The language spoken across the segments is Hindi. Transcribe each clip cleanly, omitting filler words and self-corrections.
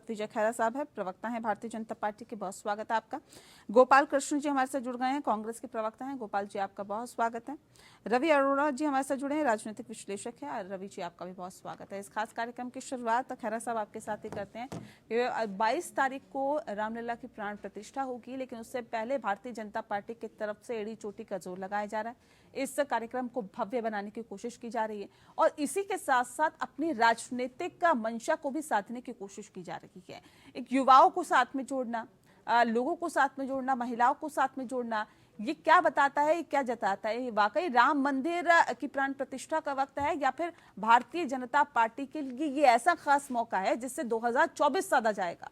सभापति विजय खैरा साहब है, प्रवक्ता हैं भारतीय जनता पार्टी के, बहुत स्वागत है आपका। गोपाल कृष्ण जी हमारे साथ जुड़ गए हैं, कांग्रेस के प्रवक्ता हैं। गोपाल जी आपका बहुत स्वागत है। रवि अरोड़ा जी हमारे साथ जुड़े हैं, राजनीतिक विश्लेषक हैं। रवि जी आपका भी बहुत स्वागत है। इस खास कार्यक्रम की शुरुआत खैरा साहब आपके साथ ही करते हैं। 22 तारीख को रामलला की प्राण प्रतिष्ठा होगी, लेकिन उससे पहले भारतीय जनता पार्टी की तरफ से एड़ी चोटी का जोर लगाया जा रहा है। इस कार्यक्रम को भव्य बनाने की कोशिश की जा रही है और इसी के साथ साथ अपनी राजनीतिक मंशा को भी साधने की कोशिश की जा रही है। एक युवाओं को साथ में जोड़ना, लोगों को साथ में जोड़ना, महिलाओं को साथ में जोड़ना, ये क्या बताता है, ये क्या जताता है? ये वाकई राम मंदिर की प्राण प्रतिष्ठा का वक्त है या फिर भारतीय जनता पार्टी के लिए ये ऐसा खास मौका है जिससे 2024 साधा जाएगा?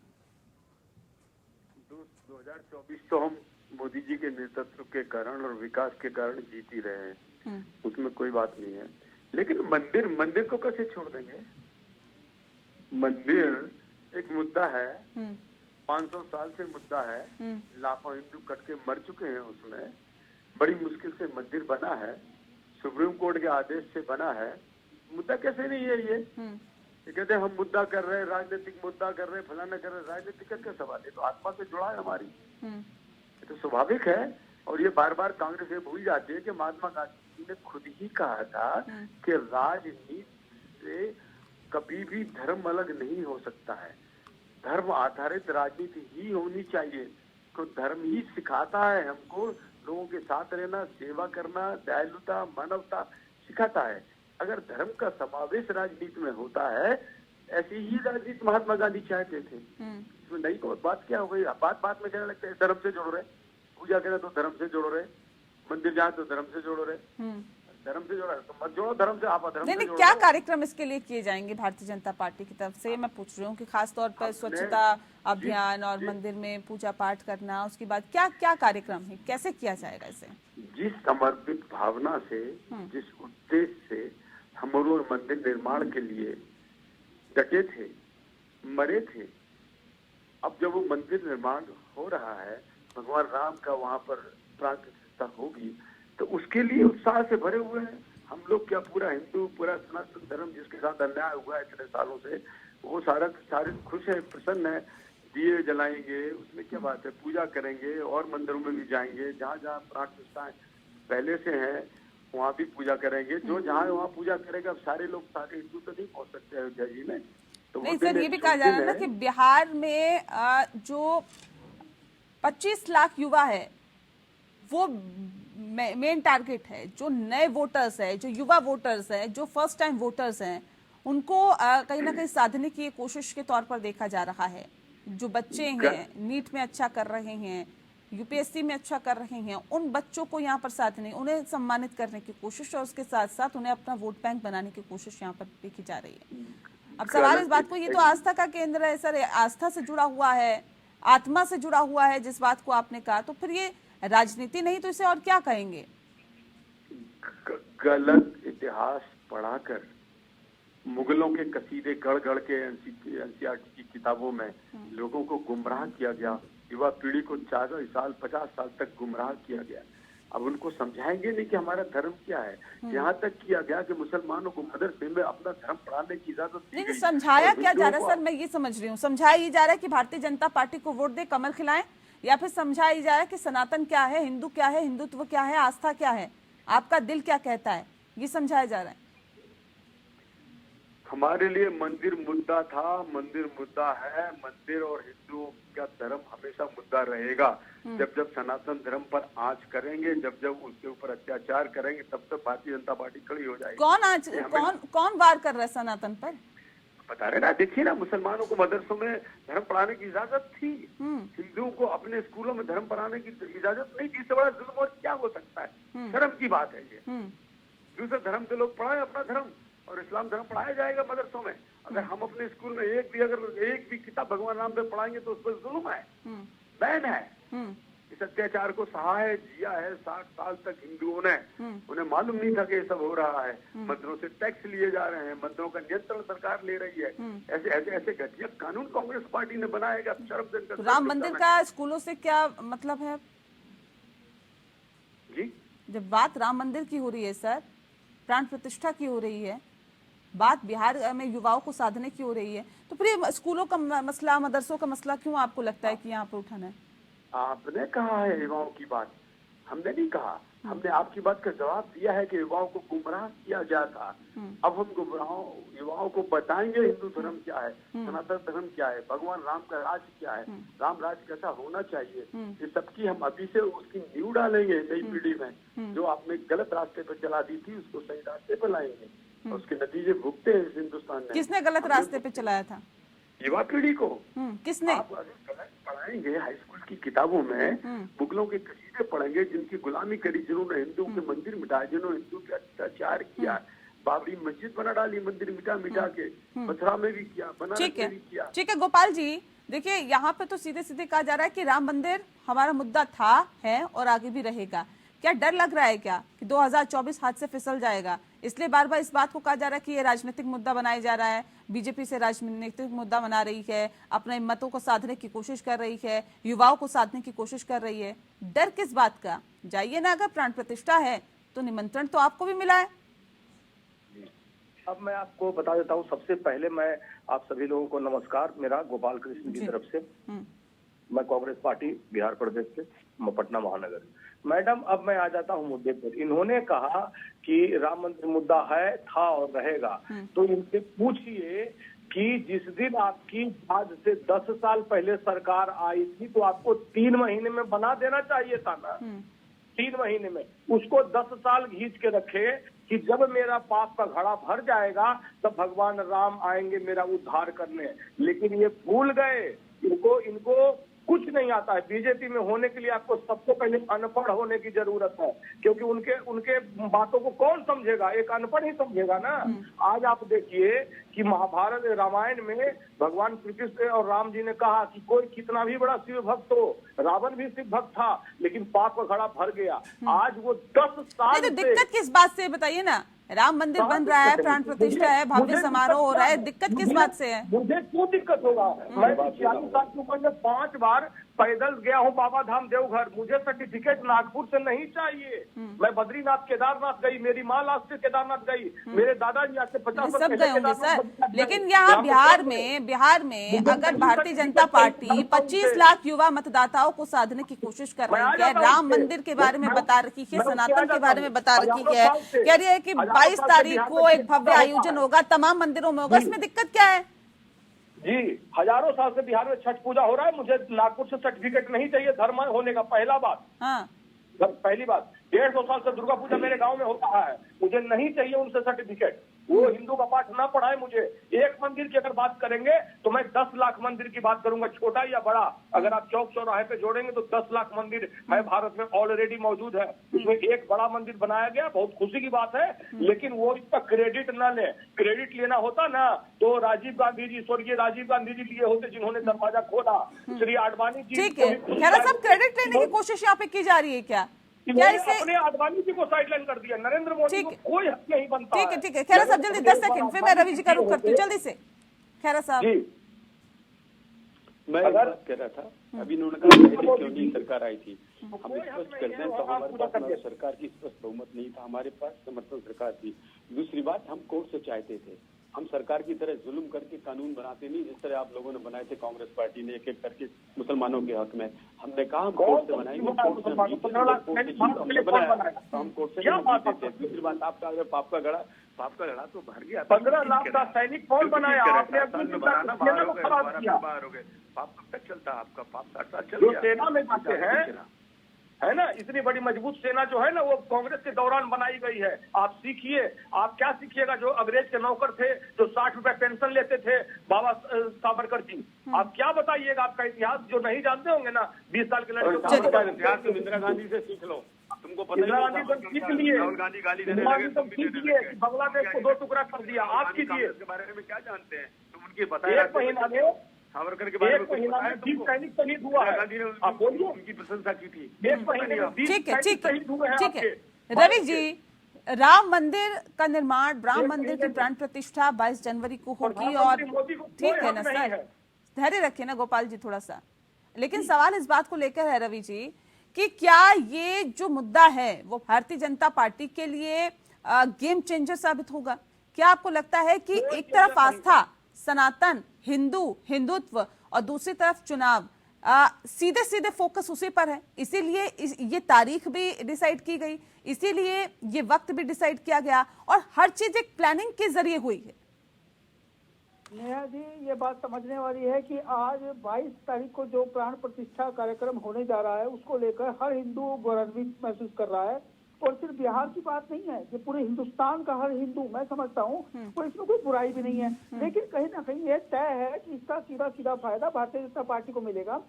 2024 तो हम मोदी जी के नेतृत्व के कारण और विकास के कारण जीत ही रहे हैं, उसमें कोई बात नहीं है। लेकिन मंदिर को कैसे छोड़ देंगे? मंदिर एक मुद्दा है, 500 साल से मुद्दा है, लाखों हिंदू कट के मर चुके हैं उसमें। बड़ी मुश्किल से मंदिर बना है, सुप्रीम कोर्ट के आदेश से बना है। मुद्दा कैसे नहीं है ये कहते हैं हम मुद्दा कर रहे हैं, राजनीतिक मुद्दा कर रहे हैं, फलाना कर रहे हैं। राजनीतिक का क्या सवाल है? तो आत्मा से जुड़ा है हमारी, तो स्वाभाविक है। और ये बार बार कांग्रेस ये भूल जाती है कि महात्मा गांधी ने खुद ही कहा था कि राजनीति से कभी भी धर्म अलग नहीं हो सकता है, धर्म आधारित राजनीति ही होनी चाहिए। तो धर्म ही सिखाता है हमको लोगों के साथ रहना, सेवा करना, दयालुता, मानवता सिखाता है। अगर धर्म का समावेश राजनीति में होता है, ऐसी ही राजनीति महात्मा गांधी चाहते थे। इसमें नई को बात क्या हो गई? बात में कहने लगते हैं धर्म से जोड़ रहे, पूजा करें तो धर्म से जोड़ रहे, मंदिर जाए तो धर्म से जोड़ रहे। धर्म से जोड़ा तो मत जोड़ो धर्म से, आप अधर्म से जोड़ो। क्या कार्यक्रम इसके लिए किए जाएंगे भारतीय जनता पार्टी की तरफ से? मैं पूछ रही हूँ कि खास तौर पर स्वच्छता अभियान और मंदिर में पूजा पाठ करना, उसके बाद क्या क्या कार्यक्रम है, कैसे किया जाएगा इसे? जिस समर्पित भावना से, जिस उद्देश्य से हम और मंदिर निर्माण के लिए डटे थे, मरे थे, अब जब वो मंदिर निर्माण हो रहा है, भगवान राम का वहाँ पर प्राण प्रतिष्ठा होगी, तो उसके लिए उत्साह से भरे हुए हैं हम लोग। क्या पूरा हिंदू, पूरा सनातन धर्म जिसके साथ अन्याय हुआ है इतने सालों से, वो सारे खुश है, प्रसन्न है। दिए जलाएंगे, उसमें क्या बात है, पूजा करेंगे और मंदिरों में भी जाएंगे। जहाँ जहाँ प्राण प्रतिष्ठाएं पहले से है वहाँ भी पूजा करेंगे। जो जहाँ वहाँ पूजा करेगा। अब सारे लोग, सारे हिंदू तो नहीं पहुँच सकते अयोध्या जी में। तो नहीं सर, ये भी कहा जा रहा है ना कि बिहार में जो 25 लाख युवा है वो मेन टारगेट है। जो नए वोटर्स है, जो युवा वोटर्स है, जो फर्स्ट टाइम वोटर्स हैं, उनको कहीं ना कहीं साधने की कोशिश के तौर पर देखा जा रहा है। जो बच्चे हैं नीट में अच्छा कर रहे हैं, यूपीएससी में अच्छा कर रहे हैं, उन बच्चों को यहाँ पर साधने, उन्हें सम्मानित करने की कोशिश और उसके साथ साथ उन्हें अपना वोट बैंक बनाने की कोशिश यहाँ पर देखी जा रही है। अब सवाल इस बात को, ये तो आस्था का केंद्र है सर, आस्था से जुड़ा हुआ है, आत्मा से जुड़ा हुआ है जिस बात को आपने कहा, तो फिर ये राजनीति नहीं तो इसे और क्या कहेंगे? गलत इतिहास पढ़ाकर, मुगलों के कसीदे गढ़ के एनसीईआरटी की किताबों में लोगों को गुमराह किया गया। युवा पीढ़ी को 40 साल 50 साल तक गुमराह किया गया। अब उनको समझाएंगे नहीं कि हमारा धर्म क्या है। यहाँ तक किया गया कि मुसलमानों को मदरसे में अपना धर्म पढ़ाने की इजाजत दी गई। समझाया क्या जा रहा है सर? मैं ये समझ रही हूँ, समझाया ये जा रहा है कि भारतीय जनता पार्टी को वोट दे, कमल खिलाएं, या फिर समझाया जा रहा है कि सनातन क्या है, हिंदू क्या है, हिंदुत्व क्या है, आस्था क्या है, आपका दिल क्या कहता है, ये समझाया जा रहा है? हमारे लिए मंदिर मुद्दा था, मंदिर मुद्दा है। मंदिर और हिंदुओं का धर्म हमेशा मुद्दा रहेगा। जब जब सनातन धर्म पर आंच करेंगे, जब जब उसके ऊपर अत्याचार करेंगे, तब तक भारतीय जनता पार्टी खड़ी हो जाएगी। कौन वार कर रहा है सनातन पर? बता रहे ना, देखिए ना, मुसलमानों को मदरसों में धर्म पढ़ाने की इजाजत थी, हिंदुओं को अपने स्कूलों में धर्म पढ़ाने की इजाजत नहीं थी। इससे बड़ा जुल्म और क्या हो सकता है? शर्म की बात है ये। दूसरे धर्म के लोग पढ़ाए अपना धर्म, और इस्लाम धर्म पढ़ाया जाएगा मदरसों में। अगर हम अपने स्कूल में एक भी किताब भगवान राम पे पढ़ाएंगे तो उस पर जुल्म है, बैन है। इस अत्याचार को सहा है, जिया है 60 साल तक हिंदुओं ने। उन्हें मालूम नहीं था कि ये सब हो रहा है। मंदिरों से टैक्स लिए जा रहे हैं, मंदिरों का नियंत्रण सरकार ले रही है। ऐसे घटिया कानून कांग्रेस पार्टी ने बनाएगा। राम मंदिर का स्कूलों से क्या मतलब है जी? जब बात राम मंदिर की हो रही है सर, प्राण प्रतिष्ठा की हो रही है, बात बिहार में युवाओं को साधने की हो रही है, तो फिर ये स्कूलों का मसला, मदरसों का मसला क्यों आपको लगता है कि यहाँ पर उठाना है? आपने कहा है युवाओं की बात, हमने नहीं कहा। हमने आपकी बात का जवाब दिया है कि युवाओं को गुमराह किया गया था। अब हम युवाओं को बताएंगे हिंदू धर्म क्या है, सनातन धर्म क्या है, भगवान राम का राज क्या है, राम राज कैसा होना चाहिए। ये सबकी हम अभी से उसकी नींव डालेंगे नई पीढ़ी में। जो आपने गलत रास्ते पर चला दी थी उसको सही रास्ते पर लाएंगे, और उसके नतीजे भुगते हैं इस हिंदुस्तान में। किसने गलत रास्ते पे चलाया था? युवा पीढ़ी को। किसने? आप अगर गलत पढ़ाएंगे हाई स्कूल की किताबों में, मुगलों के कसीदे पढ़ेंगे जिनकी गुलामी करी, जिन्होंने हिंदुओं के मंदिर मिटाए, जिन्होंने हिंदू के अत्याचार किया, बाबरी मस्जिद बना डाली मंदिर मिटा मिटा के, मथुरा में भी किया, बनारस में भी किया। ठीक है गोपाल जी, देखिए यहाँ पे तो सीधे सीधे कहा जा रहा है कि राम मंदिर हमारा मुद्दा था, है और आगे भी रहेगा। क्या डर लग रहा है क्या कि 2024 हाथ से फिसल जाएगा? इसलिए बार बार इस बात को कहा जा रहा है कि ये राजनीतिक मुद्दा बनाया जा रहा है, बीजेपी से राजनीतिक मुद्दा बना रही है, अपने मतों को साधने की कोशिश कर रही है, युवाओं को साधने की कोशिश कर रही है। डर किस बात का? जाइए ना, अगर प्राण प्रतिष्ठा है तो निमंत्रण तो आपको भी मिला है। अब मैं आपको बता देता हूँ, सबसे पहले मैं आप सभी लोगों को नमस्कार, मेरा गोपाल कृष्ण की तरफ से। मैं कांग्रेस पार्टी बिहार प्रदेश से, पटना महानगर। मैडम, अब मैं आ जाता हूँ मुद्दे पर। इन्होंने कहा कि राम मंदिर मुद्दा है, था और रहेगा, तो इनसे पूछिए कि जिस दिन आपकी आज से 10 साल पहले सरकार आई थी तो आपको 3 महीने में बना देना चाहिए था ना। 3 महीने में उसको 10 साल खींच के रखे कि जब मेरा पाप का घड़ा भर जाएगा तब भगवान राम आएंगे मेरा उद्धार करने। लेकिन ये भूल गए, इनको कुछ नहीं आता है। बीजेपी में होने के लिए आपको सबसे पहले अनपढ़ होने की जरूरत है, क्योंकि उनके बातों को कौन समझेगा? एक अनपढ़ ही समझेगा ना। आज आप देखिए कि महाभारत रामायण में भगवान श्री कृष्ण और राम जी ने कहा कि कोई कितना भी बड़ा शिव भक्त हो, रावण भी शिव भक्त था, लेकिन पाप का घड़ा भर गया। आज वो 10 साल तो दिक्कत किस बात से बताइए ना? राम मंदिर बन रहा है, प्राण प्रतिष्ठा है, भव्य समारोह हो रहा है, दिक्कत किस बात से है? मुझे क्यों दिक्कत होगा? मैं 40 साल की उम्र में 5 बार पैदल गया हूँ बाबा धाम देवघर। मुझे सर्टिफिकेट नागपुर से नहीं चाहिए। मैं बद्रीनाथ केदारनाथ गई, मेरी माँ लास्ट से केदारनाथ गई, मेरे दादाजी आज से 50 सब गए होंगे सर। लेकिन यहाँ बिहार में अगर भारतीय जनता पार्टी 25 लाख युवा मतदाताओं को साधने की कोशिश कर रही है, राम मंदिर के बारे में बता रही है, सनातन के बारे में बता रही है, कह रही है कि 22 तारीख को एक भव्य आयोजन होगा, तमाम मंदिरों में होगा, इसमें दिक्कत क्या है? जी, हजारों साल से बिहार में छठ पूजा हो रहा है। मुझे नागपुर से सर्टिफिकेट नहीं चाहिए धर्म होने का, पहला बात। पहली बात, 150 साल से दुर्गा पूजा मेरे गांव में हो रहा है, मुझे नहीं चाहिए उनसे सर्टिफिकेट। वो हिंदू का पाठ ना पढ़ाए मुझे। एक मंदिर की अगर बात करेंगे तो मैं 10 लाख मंदिर की बात करूंगा, छोटा या बड़ा। अगर आप चौक चौराहे पे जोड़ेंगे तो 10 लाख मंदिर है भारत में, ऑलरेडी मौजूद है। उसमें एक बड़ा मंदिर बनाया गया, बहुत खुशी की बात है, लेकिन वो इसका क्रेडिट ना ले। क्रेडिट लेना होता ना तो राजीव गांधी जी, स्वर्गीय राजीव गांधी जी लिए होते, जिन्होंने दरवाजा खोला। श्री आडवाणी जी, ठीक है, खैरा साहब, क्रेडिट लेने की कोशिश यहाँ पे की जा रही है क्या? क्या इसे अपने आडवाणी जी को साइडलाइन कर दिया, नरेंद्र मोदी को कोई हक नहीं बनता। ठीक है खैरा साहब, जल्दी 10 सेकंड, फिर मैं रवि जी का रुख करती हूँ, जल्दी से खैरा साहब। मैं बात कर रहा था, अभी उन्होंने कहा पहले क्यों नहीं सरकार आई थी। हम स्पष्ट कर दें तो हमारे पास सरकार की स्पष्ट बहुमत नहीं था, हमारे पास समर्थन सरकार थी। दूसरी बात, हम कोर्ट से चाहते थे, हम सरकार की तरह जुल्म करके कानून बनाते नहीं, जिस तरह आप लोगों ने बनाए थे कांग्रेस पार्टी ने एक एक करके मुसलमानों के हक में। हमने कहा हम कोर्ट से बनाएंगे, कोर्ट से बनाया, हम कोर्ट से नहीं थे। दूसरी बात, आपका अगर पाप का घड़ा तो भर गया। 15 लाख का सैनिक कौन बनाया? आपने बनाना बाहर हो गए। पाप कब तक चलता? आपका पाप 60 साल चल गया। सेना में जाते हैं, है ना, इतनी बड़ी मजबूत सेना जो है ना, वो कांग्रेस के दौरान बनाई गई है। आप सीखिए। आप क्या सीखिएगा? जो अंग्रेज के नौकर थे, जो 60 रुपए पेंशन लेते थे, बाबा सावरकर जी, आप क्या बताइएगा? आपका इतिहास जो नहीं जानते होंगे ना, 20 साल के लड़के इतिहास तो इंदिरा गांधी से सीख लो, तुमको पता इंदिरा गांधी तो सीख लिए, राहुल गांधी गाली देने लगे, तुम भी देने लगे। बांग्लादेश को 2 टुकड़ा कर दिया। आप कीजिए, के बारे में क्या जानते हैं तुम? उनकी बताया एक महीना में सावरकर के बारे में कुछ बताया तुमको? सैनिक शहीद हुआ है, गांधी ने आप बोलिए, उनकी प्रशंसा की थी। एक महीने में 20 शहीद हुए हैं। ठीक है रवि जी, राम मंदिर का निर्माण, राम मंदिर की प्राण प्रतिष्ठा 22 जनवरी को होगी, और ठीक है ना सर, धैर्य रखिए ना गोपाल जी थोड़ा सा। लेकिन सवाल इस बात को लेकर है रवि जी कि क्या ये जो मुद्दा है वो भारतीय जनता पार्टी के लिए गेम चेंजर साबित होगा? क्या आपको लगता है कि एक तरफ आस्था, सनातन, हिंदुत्व और दूसरी तरफ चुनाव, सीधे सीधे फोकस उसी पर है, इसीलिए ये तारीख भी डिसाइड की गई, इसीलिए ये वक्त भी डिसाइड किया गया और हर चीज एक प्लानिंग के जरिए हुई है? नेहा जी, ये बात समझने वाली है कि आज 22 तारीख को जो प्राण प्रतिष्ठा कार्यक्रम होने जा रहा है उसको लेकर हर हिंदू गौरवान्वित महसूस कर रहा है। और सिर्फ बिहार की बात नहीं है, ये पूरे हिंदुस्तान का हर हिंदू, मैं समझता हूँ, और इसमें कोई बुराई भी नहीं है। लेकिन कहीं ना कहीं ये तय है कि इसका सीधा सीधा फायदा भारतीय जनता पार्टी को मिलेगा।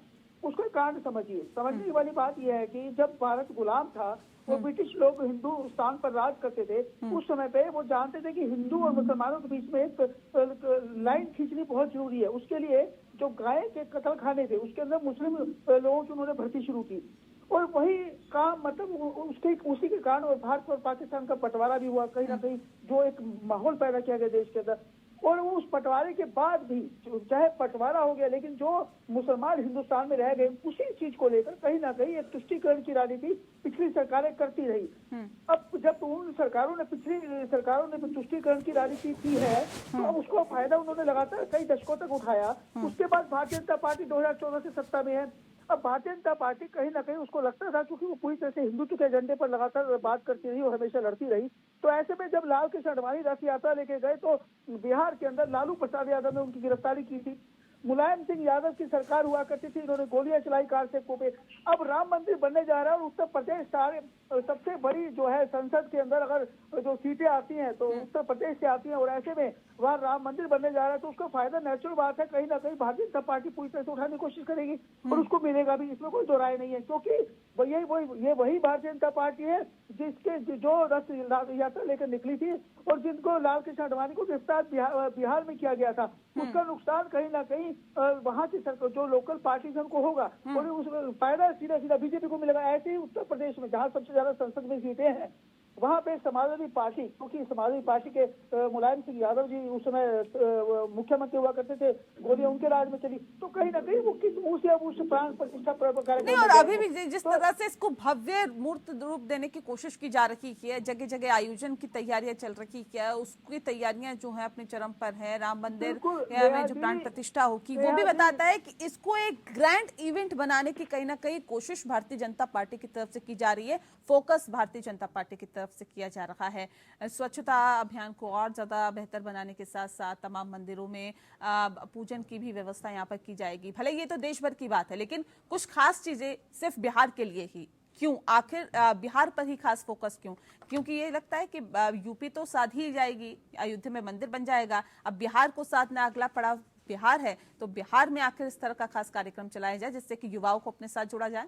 उसको एक कारण समझिए, समझने वाली बात यह है कि जब भारत गुलाम था, वो ब्रिटिश लोग हिंदुस्तान पर राज करते थे, उस समय पे वो जानते थे कि हिंदू और मुसलमानों के बीच में एक लाइन खींचनी बहुत जरूरी है। उसके लिए जो गाय के कत्ल खाने थे उसके अंदर मुस्लिम लोगों की उन्होंने भर्ती शुरू की, और वही काम मतलब उसी के कारण और भारत और पाकिस्तान का बंटवारा भी हुआ कहीं ना कहीं, जो एक माहौल पैदा किया गया देश के अंदर। और उस बंटवारे के बाद भी चाहे बंटवारा हो गया, लेकिन जो मुसलमान हिंदुस्तान में रह गए, उसी चीज को लेकर कहीं ना कहीं एक तुष्टीकरण की राजनीति पिछली सरकारें करती रही। अब जब उन सरकारों ने, पिछली सरकारों ने तुष्टीकरण की राजनीति की है, तो उसको फायदा उन्होंने लगातार कई दशकों तक उठाया। उसके बाद भारतीय जनता पार्टी 2014 से सत्ता में है। अब भारतीय जनता पार्टी कहीं ना कहीं उसको लगता था, क्योंकि वो पूरी तरह से हिंदुत्व के एजेंडे पर लगातार बात करती रही और हमेशा लड़ती रही, तो ऐसे में जब लाल कृष्ण आडवाणी रथ यात्रा लेके गए तो बिहार के अंदर लालू प्रसाद यादव ने उनकी गिरफ्तारी की थी। मुलायम सिंह यादव की सरकार हुआ करती थी, इन्होंने गोलियां चलाई कार से पे। अब राम मंदिर बनने जा रहा है और उत्तर प्रदेश सबसे बड़ी जो है संसद के अंदर अगर जो सीटें आती हैं तो उत्तर प्रदेश से आती हैं, और ऐसे में वहाँ राम मंदिर बनने जा रहा है, तो उसका फायदा नेचुरल बात है कहीं ना कहीं भारतीय जनता पार्टी पूरी तरह से उठाने की कोशिश करेगी और उसको मिलेगा भी, इसमें कोई दो राय नहीं है। क्योंकि ये वही भारतीय जनता पार्टी है जिसके जो रथ यात्रा लेकर निकली थी और जिनको लाल कृष्ण आडवाणी को गिरफ्तार बिहार में किया गया था, उसका नुकसान कहीं ना कहीं वहाँ की सरकार जो लोकल पार्टी है उनको होगा और उस फायदा सीधा सीधा बीजेपी को मिलेगा। ऐसे ही उत्तर प्रदेश में जहाँ सबसे ज्यादा संसद में सीटें हैं, वहाँ पे समाजवादी पार्टी, क्योंकि समाजवादी पार्टी के मुलायम सिंह यादव जी उस समय मुख्यमंत्री हुआ करते थे, गोलियां उनके राज में चली, तो कहीं ना कहीं वो किस मुंह से अब उस प्राण प्रतिष्ठा नहीं, और अभी भी जिस तरह से इसको भव्य मूर्त रूप देने की कोशिश की जा रही है, जगह जगह आयोजन की तैयारियां चल रही है, उसकी तैयारियां जो है अपने चरम पर है। राम मंदिर में जो प्राण प्रतिष्ठा होगी वो भी बताता है कि इसको एक ग्रैंड इवेंट बनाने की कहीं ना कहीं कोशिश भारतीय जनता पार्टी की तरफ से की जा रही है, फोकस भारतीय जनता पार्टी की तरफ से किया जा रहा है। स्वच्छता अभियान को और ज्यादा बेहतर बनाने के साथ साथ तमाम मंदिरों में पूजन की भी व्यवस्था यहाँ पर की जाएगी। भले ये तो देश भर की बात है, लेकिन कुछ खास चीजें सिर्फ बिहार के लिए ही क्यों, आखिर बिहार पर ही खास फोकस क्यों? क्योंकि ये लगता है कि यूपी तो साध ही जाएगी, अयोध्या में मंदिर बन जाएगा, अब बिहार को साधना अगला पड़ाव बिहार है, तो बिहार में आखिर इस तरह का खास कार्यक्रम चलाया जाए जिससे कि युवाओं को अपने साथ जोड़ा जाए।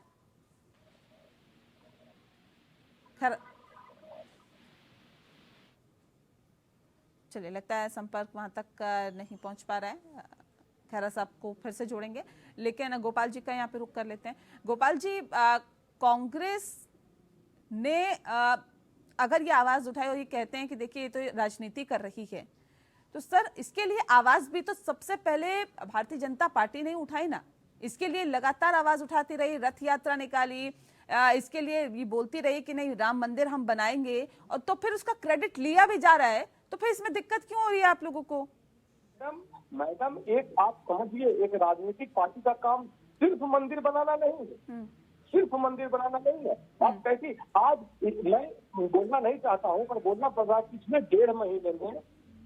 चलिए, लगता है संपर्क वहां तक नहीं पहुंच पा रहा है। खैरा साहब को फिर से जोड़ेंगे, लेकिन गोपाल जी का यहाँ पे रुक कर लेते हैं। गोपाल जी, कांग्रेस ने अगर ये आवाज उठाई और ये कहते हैं कि देखिए ये तो राजनीति कर रही है, तो सर इसके लिए आवाज भी तो सबसे पहले भारतीय जनता पार्टी ने उठाई ना। इसके लिए लगातार आवाज उठाती रही, रथ यात्रा निकाली, इसके लिए ये बोलती रही कि नहीं राम मंदिर हम बनाएंगे, और तो फिर उसका क्रेडिट लिया भी जा रहा है, तो फिर इसमें दिक्कत क्यों हो रही है आप लोगों को? मैडम एक आप समझिए, एक राजनीतिक पार्टी का काम सिर्फ मंदिर बनाना नहीं है, सिर्फ मंदिर बनाना नहीं है। आप कैसी, आज मैं बोलना नहीं चाहता हूँ पर बोलना पड़ रहा है, पिछले 1.5 महीने में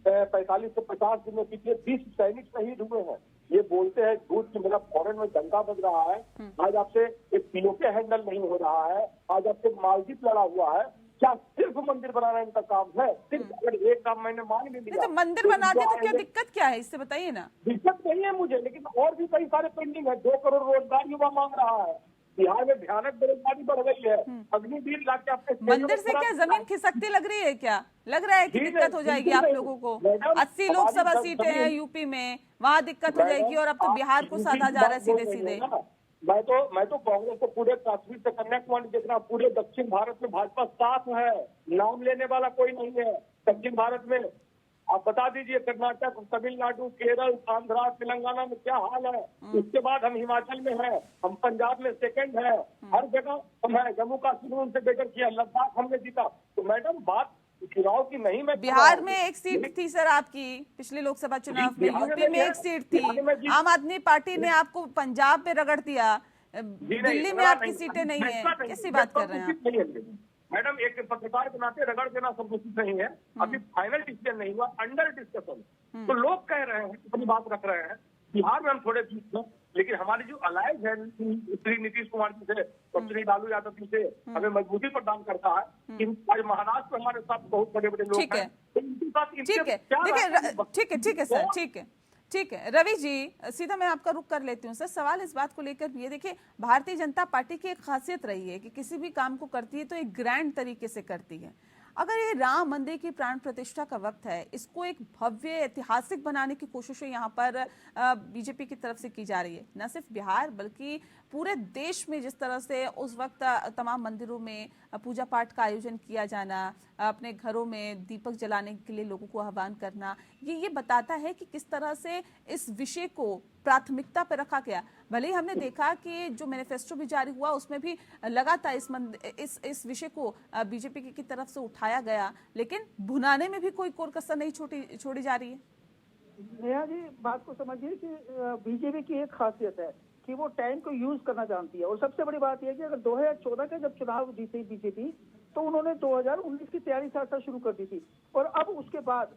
45 से 50 दिन में पिछले 20 सैनिक शहीद हुए हैं। ये बोलते हैं झूठ की मेरा फॉरेन में दंगा बज रहा है, आज आपसे एक पीओके हैंडल नहीं हो रहा है, आज आपसे मालदीव लड़ा हुआ है। क्या सिर्फ मंदिर बनाना इनका काम है? सिर्फ अगर एक काम मैंने मान भी लिया तो मंदिर बना दे तो क्या दिक्कत क्या है, इससे बताइए ना। दिक्कत नहीं है मुझे, लेकिन और भी कई सारे पेंडिंग है। 2 करोड़ रोजगार युवा मांग रहा है, बिहार में भयानक बेरोजगारी बढ़ गई है। अग्निवीर लाके अपने मंदिर से क्या जमीन खिसकती लग रही है? क्या लग रहा है कि दिक्कत हो जाएगी आप लोगों को? 80 लोकसभा सीटें हैं यूपी में, वहाँ दिक्कत हो जाएगी, और अब तो बिहार को साधा जा रहा है सीधे सीधे। मैं तो कांग्रेस को पूरे कश्मीर से कन्याकुमारी देख रहा हूँ, पूरे दक्षिण भारत में भाजपा साफ है, नाम लेने वाला कोई नहीं है। दक्षिण भारत में आप बता दीजिए, कर्नाटक, तमिलनाडु, केरल, आंध्रा, तेलंगाना में क्या हाल है। उसके बाद हम हिमाचल में हैं, हम पंजाब में सेकंड है, हर जगह हम है। जम्मू कश्मीर उनसे बेटर किया, लद्दाख हमने जीता। तो मैडम बात चुनाव की नहीं, मैं बिहार में एक सीट थी सर आपकी पिछले लोकसभा चुनाव में, यूपी में एक सीट थी, आम आदमी पार्टी ने आपको पंजाब में रगड़ दिया, दिल्ली में आपकी सीटें नहीं है, कैसी बात कर रहे हैं आप? मैडम, एक पत्रकार के नाते रगड़ देना सब उचित नहीं है। अभी फाइनल डिसीजन नहीं हुआ, अंडर डिस्कशन। तो लोग कह रहे हैं, अपनी बात रख रहे हैं, बिहार में हम थोड़े पीछे हैं, लेकिन हमारी जो अलायंस है श्री नीतीश कुमार जी से और श्री लालू यादव जी से हमें मजबूती प्रदान करता है। कि आज महाराष्ट्र में हमारे साथ बहुत बड़े बड़े लोग हैं, इनके साथ ठीक है, देखिए ठीक है सर, ठीक है रवि जी, सीधा मैं आपका रुख कर लेती हूँ सर। सवाल इस बात को लेकर भी है, देखिए भारतीय जनता पार्टी की एक खासियत रही है कि किसी भी काम को करती है तो एक ग्रैंड तरीके से करती है। अगर ये राम मंदिर की प्राण प्रतिष्ठा का वक्त है, इसको एक भव्य ऐतिहासिक बनाने की कोशिशें यहाँ पर बीजेपी की तरफ से की जा रही है, न सिर्फ बिहार बल्कि पूरे देश में जिस तरह से उस वक्त तमाम मंदिरों में पूजा पाठ का आयोजन किया जाना, अपने घरों में दीपक जलाने के लिए लोगों को आह्वान करना, ये बताता है कि किस तरह से इस विषय को प्राथमिकता पर रखा गया। भले ही हमने देखा कि जो मैनिफेस्टो भी जारी हुआ उसमें भी लगातार इस विषय को बीजेपी की तरफ से उठाया गया, लेकिन भुनाने में भी कोई कोर कसर नहीं छोड़ी जा रही है। नेहा जी, बात को समझिए कि बीजेपी की एक खासियत है कि वो टाइम को यूज करना जानती है। और सबसे बड़ी बात यह है कि अगर 2014 के जब चुनाव जीती बीजेपी, तो उन्होंने 2019 की तैयारी साथ शुरू कर दी थी। और अब उसके बाद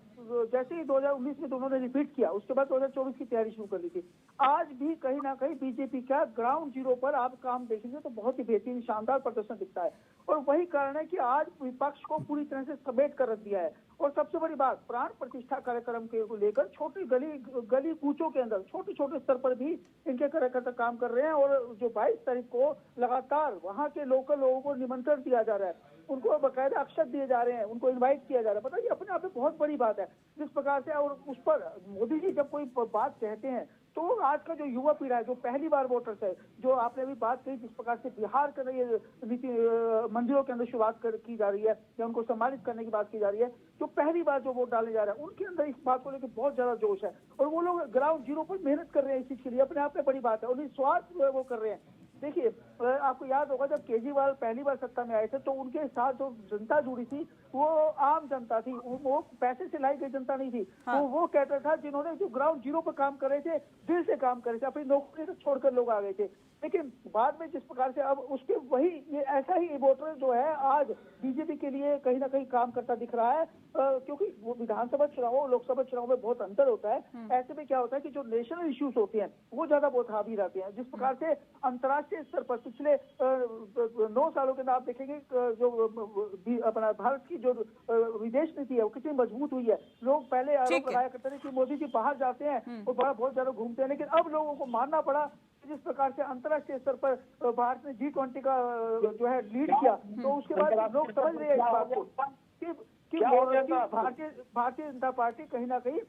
जैसे ही 2019 में तो उन्होंने रिपीट किया, उसके बाद 2024 की तैयारी शुरू कर दी थी। आज भी कहीं ना कहीं बीजेपी का ग्राउंड जीरो पर आप काम देखेंगे तो बहुत ही बेहतरीन शानदार प्रदर्शन दिखता है। और वही कारण है कि आज विपक्ष को पूरी तरह से समेट कर रख दिया है। और सबसे बड़ी बात, प्राण प्रतिष्ठा कार्यक्रम को लेकर छोटी गली कूचों के अंदर छोटे छोटे स्तर पर भी इनके कार्यकर्ता काम कर रहे हैं। और जो 22 तारीख को लगातार वहां के लोकल लोगों को निमंत्रण दिया जा रहा है, उनको बकायदा अक्षत दिए जा रहे हैं, उनको इनवाइट किया जा रहा है। पता ये अपने आप में बहुत बड़ी बात है जिस प्रकार से। और उस पर मोदी जी जब कोई बात कहते हैं तो आज का जो युवा पीढ़ा है, जो पहली बार वोटर्स है, जो आपने अभी बात कही जिस प्रकार से बिहार के ये नीति मंदिरों के अंदर शुरुआत की जा रही है या उनको सम्मानित करने की बात की जा रही है, जो पहली बार जो वोट डाले जा रहे हैं उनके अंदर इस बात को लेकर बहुत ज्यादा जोश है। और वो लोग ग्राउंड जीरो पर मेहनत कर रहे हैं इस चीज के लिए, अपने आप में बड़ी बात है। और निस्वार्थ वो कर रहे हैं। देखिए, आपको याद होगा जब केजरीवाल पहली बार सत्ता में आए थे तो उनके साथ जो जनता जुड़ी थी वो आम जनता थी, वो पैसे से लाई गई जनता नहीं थी। हाँ। वो कहता था जिन्होंने जो ग्राउंड जीरो पर काम कर रहे थे, दिल से काम कर रहे थे, अपनी नौकरी तो छोड़कर लोग आ गए थे। लेकिन बाद में जिस प्रकार से अब उसके वही ये ऐसा ही वोटर जो है आज बीजेपी के लिए कहीं ना कहीं काम करता दिख रहा है। क्योंकि वो विधानसभा चुनाव और लोकसभा चुनाव में बहुत अंतर होता है। ऐसे में क्या होता है कि जो नेशनल इश्यूज होते हैं वो ज्यादा बहुत हावी रहते हैं। जिस प्रकार से अंतर्राष्ट्रीय स्तर पर पिछले 9 सालों के अंदर आप देखेंगे जो अपना भारत की जो विदेश नीति है वो कितनी मजबूत हुई है। लोग पहले आरोप लगाया करते थे कि मोदी जी बाहर जाते हैं और बहुत ज्यादा घूमते हैं, लेकिन अब लोगों को मानना पड़ा जिस प्रकार से अंतर्राष्ट्रीय स्तर पर भारत ने G20 का जो है लीड किया, तो उसके बाद लोग समझ रहे हैं इस बात को कि भारतीय जनता पार्टी कहीं ना कहीं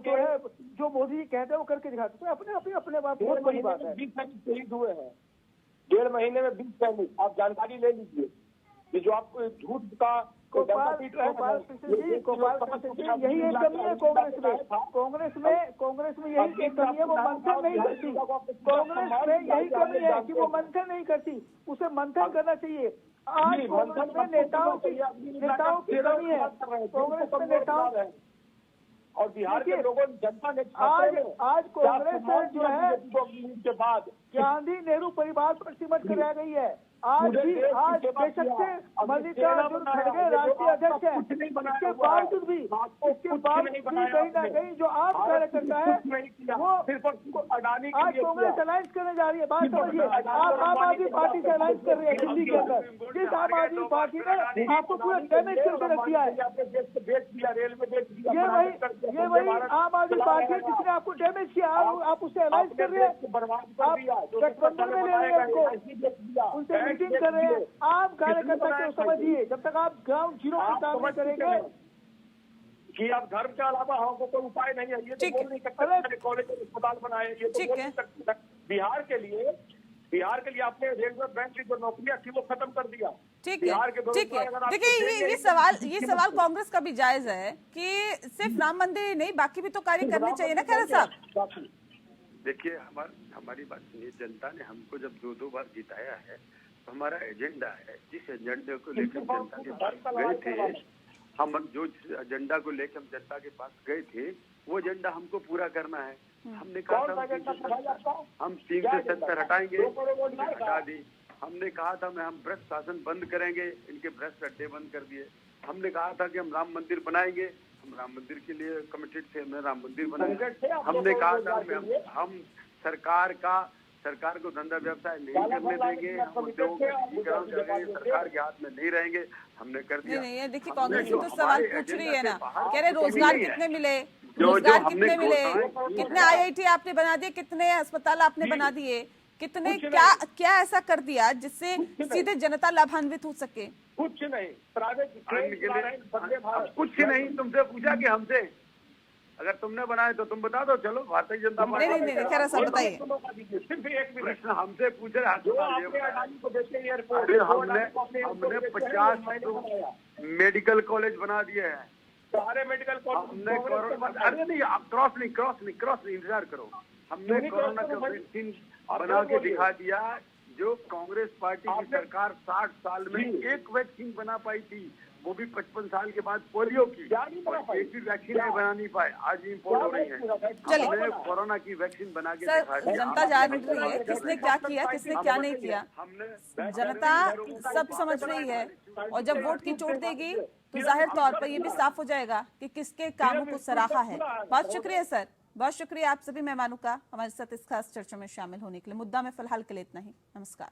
जो है जो मोदी जी कहते हैं वो करके दिखाते हैं। अपने बात बहुत बड़ी बात है। 20 सैनिक शहीद हुए हैं 1.5 महीने में, 20 सैनिक। आप जानकारी ले लीजिए कि जो आपको झूठ का गोपाल यही एक कमी है कांग्रेस में यही एक कमी है, वो मंथन नहीं करती। कांग्रेस में यही कमी है कि वो मंथन नहीं करती, उसे मंथन करना चाहिए। आज कांग्रेस में नेताओं की कमी है, कांग्रेस में नेताओं। और बिहार के लोगों जनता ने आज कांग्रेस जो है के बाद गांधी नेहरू परिवार पर सिमट कर रह गई है। आज बेशक से मल्लिकार्जुन खड़गे राष्ट्रीय अध्यक्ष है, इसके बावजूद भी कहीं ना कहीं जो आप कार्यकर्ता है वो आज कांग्रेस अलायंस करने जा रही है। बात समझिए, आप आम आदमी पार्टी से अलायंस कर रहे हैं दिल्ली के अंदर, जिस आम आदमी पार्टी ने आपको पूरा डैमेज करके रख दिया है। ये वही आम आदमी पार्टी है जिसने आपको डैमेज किया, आप उससे अलायंस कर रहे हैं, आप गठबंधन में ले रहे हैं उनको, उनसे मीटिंग कर रहे हैं। आप कार्यकर्ता को समझिए, जब तक आप ग्राउंड जीरो पर काम नहीं करेंगे कि आप धर्म के अलावा हमको कोई उपाय नहीं है, ये तो बोल नहीं सकते कॉलेज अस्पताल बनाए, ये तो बोल नहीं सकते। बिहार के लिए आपने रेलवे बैंक की जो नौकरियां थी वो खत्म कर दिया। ठीक है। देखिए ये सवाल कांग्रेस का भी जायज है कि सिर्फ राम मंदिर नहीं बाकी भी तो कार्य करने चाहिए ना खैर साहब। देखिए हमारी बात सुनिए, जनता ने हमको जब 2 बार जिताया है तो हमारा एजेंडा है, जिस एजेंडे को लेकर जनता के पास गए थे हम जो एजेंडा को लेकर हम जनता के पास गए थे वो एजेंडा हमको पूरा करना है। हमने कहा कौन था सा एजेंडा था भाई आपका? हम क्या 370 हटाएंगे, 2 करोड़ वोट नहीं हटा दी। हमने कहा था हम भ्रष्ट शासन बंद करेंगे, इनके भ्रष्ट अड्डे बंद कर दिए। हमने कहा था कि हम राम मंदिर बनाएंगे, हम राम मंदिर के लिए कमिटेड थे, हमने राम मंदिर बनाया। हमने कहा था हम सरकार को धंधा व्यवसाय नहीं करने देंगे, हम उद्योगों का निजीकरण करेंगे, सरकार के हाथ में नहीं रहेंगे, हमने कर दिया। नहीं, ये देखिए कांग्रेस तो सवाल पूछ रही है ना, कह रहे रोजगार कितने मिले, जो रोजगार हमने कितने मिले, घोषणाएं कितने IIT आपने बना दिए, कितने अस्पताल आपने बना दिए, कितने क्या ऐसा कर दिया जिससे सीधे जनता लाभान्वित हो सके? कुछ नहीं, प्राइवेट कुछ नहीं। तुमसे पूछा कि हमसे अगर तुमने बनाए तो तुम बता दो, चलो भारतीय जनता पार्टी। नहीं, खैर ऐसा बताइए। सिर्फ एक प्रश्न हमसे पूछ रहे हमने 50 मेडिकल कॉलेज बना दिए हैं, सारे मेडिकल कॉलेज हमने अरे नहीं, आप क्रॉस नहीं, इंतजार करो। हमने कोरोना का वैक्सीन बना के दिखा दिया, जो कांग्रेस पार्टी की सरकार 60 साल में एक वैक्सीन बना पाई थी, वो भी 55 साल के बाद पोलियो की, एक भी वैक्सीन नहीं बना नहीं पाए, आज इम्पोर्ट हो रही है। हमने कोरोना की वैक्सीन बना के दिखा दिया। जनता जान रही है किसने क्या किया, किसने क्या नहीं किया, जनता सब समझ रही है। और जब वोट की चोट देगी तो जाहिर तौर पर ये भी साफ हो जाएगा कि किसके कामों को सराहा है। बहुत शुक्रिया सर, बहुत शुक्रिया आप सभी मेहमानों का हमारे साथ इस खास चर्चा में शामिल होने के लिए। मुद्दा में फिलहाल के लिए इतना ही। नमस्कार।